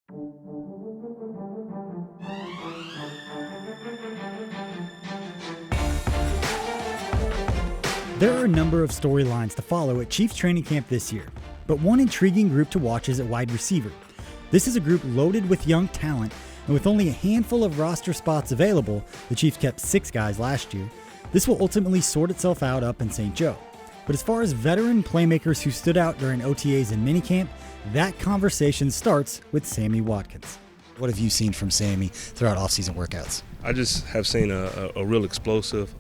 There are a number of storylines to follow at Chiefs training camp this year, but one intriguing group to watch is at wide receiver. This is a group loaded with young talent, and with only a handful of roster spots available, the Chiefs kept 6 guys last year. This will ultimately sort itself out up in St. Joe. But as far as veteran playmakers who stood out during OTAs and minicamp, that conversation starts with Sammy Watkins. What have you seen from Sammy throughout off-season workouts? I just have seen a real explosive,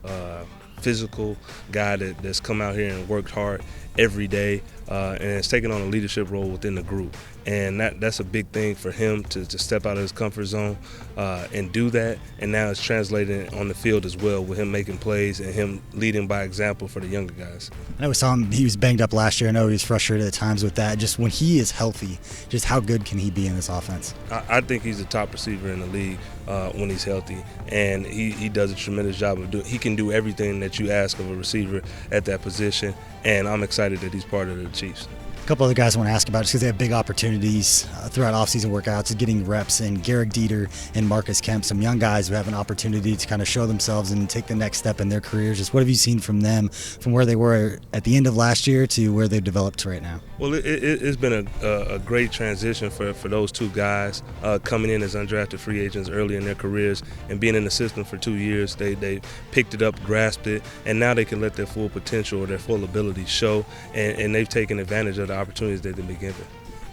physical guy that's come out here and worked hard every day and has taken on a leadership role within the group. And that's a big thing for him to step out of his comfort zone and do that. And now it's translated on the field as well with him making plays and him leading by example for the younger guys. I know we saw him, he was banged up last year. I know he was frustrated at times with that. Just when he is healthy, just how good can he be in this offense? I think he's the top receiver in the league when he's healthy. And he does a tremendous job of doing it. He can do everything that you ask of a receiver at that position. And I'm excited that he's part of the Chiefs. A couple other guys I want to ask about just because they have big opportunities throughout offseason workouts, is getting reps, and Garrett Dieter and Marcus Kemp, some young guys who have an opportunity to kind of show themselves and take the next step in their careers. Just what have you seen from them, from where they were at the end of last year to where they've developed right now? Well, it's been a great transition for those 2 guys coming in as undrafted free agents early in their careers and being in the system for 2 years. They picked it up, grasped it, and now they can let their full potential or their full ability show, and they've taken advantage of the opportunities that they've been given.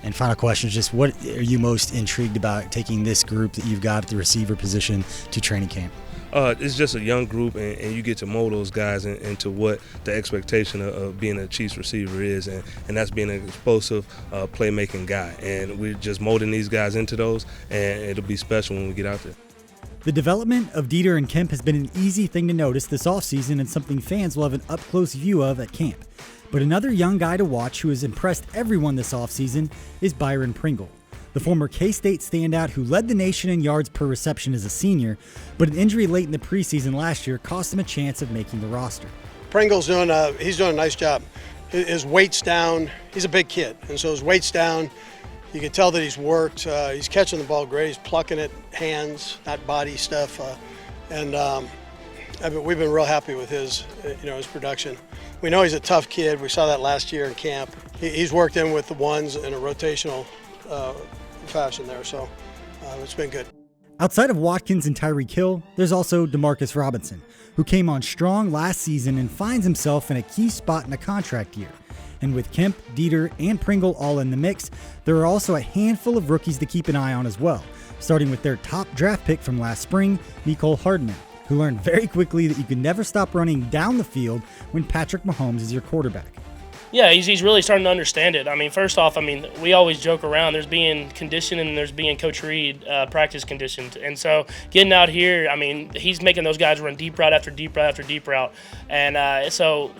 And final question is just what are you most intrigued about taking this group that you've got at the receiver position to training camp? It's just a young group, and you get to mold those guys into what the expectation of being a Chiefs receiver is, and that's being an explosive, playmaking guy. And we're just molding these guys into those, and it'll be special when we get out there. The development of Dieter and Kemp has been an easy thing to notice this offseason and something fans will have an up-close view of at camp. But another young guy to watch who has impressed everyone this offseason is Byron Pringle, the former K-State standout who led the nation in yards per reception as a senior, but an injury late in the preseason last year cost him a chance of making the roster. Pringle's doing a nice job. His weight's down. He's a big kid, and so his weight's down. You can tell that he's worked. He's catching the ball great. He's plucking it, hands, not body stuff. We've been real happy with his production. We know he's a tough kid. We saw that last year in camp. He's worked in with the ones in a rotational fashion there, so it's been good. Outside of Watkins and Tyreek Hill, there's also Demarcus Robinson, who came on strong last season and finds himself in a key spot in a contract year. And with Kemp, Dieter, and Pringle all in the mix, there are also a handful of rookies to keep an eye on as well, starting with their top draft pick from last spring, Nikohl Harden, who learned very quickly that you can never stop running down the field when Patrick Mahomes is your quarterback. Yeah, he's really starting to understand it. First off, we always joke around. There's being conditioned and there's being Coach Reed practice conditioned. And so getting out here, he's making those guys run deep route after deep route after deep route. And so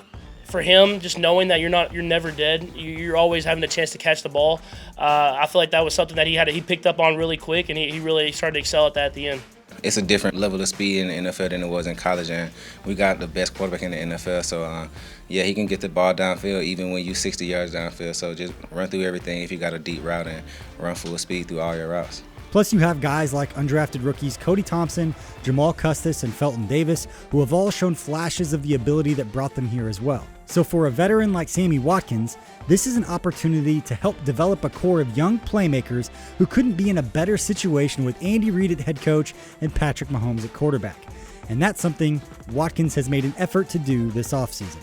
for him, just knowing that you're never dead, you're always having a chance to catch the ball. I feel like that was something that he picked up on really quick, and he really started to excel at that at the end. It's a different level of speed in the NFL than it was in college, and we got the best quarterback in the NFL. So, he can get the ball downfield even when you're 60 yards downfield. So just run through everything if you got a deep route and run full speed through all your routes. Plus, you have guys like undrafted rookies Cody Thompson, Jamal Custis, and Felton Davis, who have all shown flashes of the ability that brought them here as well. So for a veteran like Sammy Watkins, this is an opportunity to help develop a core of young playmakers who couldn't be in a better situation with Andy Reid at head coach and Patrick Mahomes at quarterback. And that's something Watkins has made an effort to do this offseason.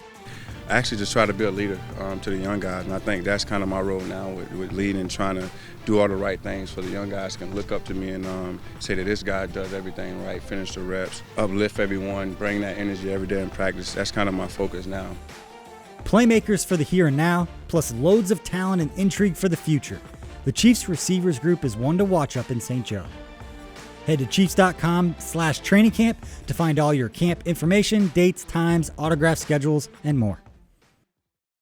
I actually just try to be a leader to the young guys, and I think that's kind of my role now with leading, trying to do all the right things so the young guys can look up to me and say that this guy does everything right, finish the reps, uplift everyone, bring that energy every day in practice. That's kind of my focus now. Playmakers for the here and now, plus loads of talent and intrigue for the future. The Chiefs receivers group is one to watch up in St. Joe. Head to Chiefs.com/training camp to find all your camp information, dates, times, autograph schedules, and more.